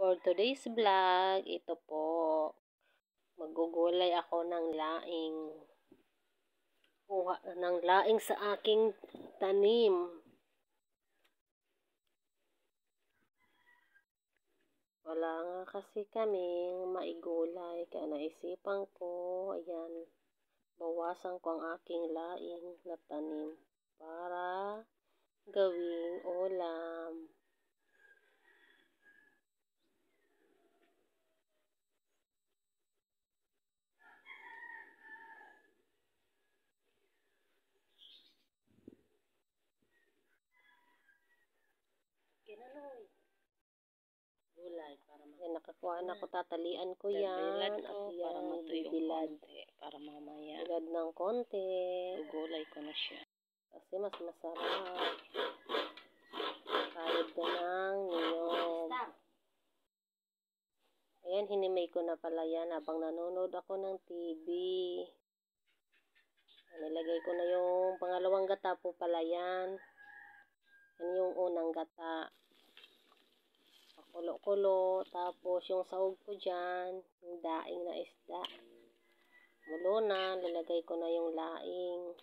For today's vlog, ito po, magugulay ako ng laing. Kuha ng laing sa aking tanim. Wala nga kasi kaming maigulay, kaya naisipan ko, ayan, bawasan ko ang aking laing na tanim para gawing ulam. Gulay para nakakuha na ko, tatalian ko yan at yan bibilad para mamaya bilad ng konti. gugulay ko na siya Kasi mas masarap. Kahit na ng niyog. Ayan, hinimay ko na pala yan habang nanonood ako ng TV. Nilagay ko na yung pangalawang gata po pala yan. Yan yung unang gata. Pakulo-kulo. Tapos yung sahog ko dyan, yung daing na isda. Mulo na, lalagay ko na yung laing.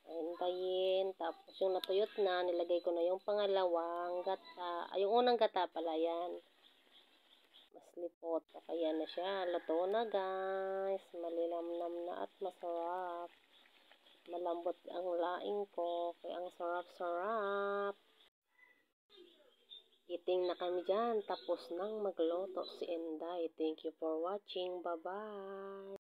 Hintayin. Tapos yung natuyot na, nilagay ko na yung pangalawang gata. Ay, yung unang gata pala yan. Mas lipot. Kaya na siya. Luto na guys. Malilamnam na at masarap. Malambot ang laing ko. Kaya ang sarap-sarap. Eating na kami dyan. Tapos nang magluto si Inday. Thank you for watching. Bye-bye.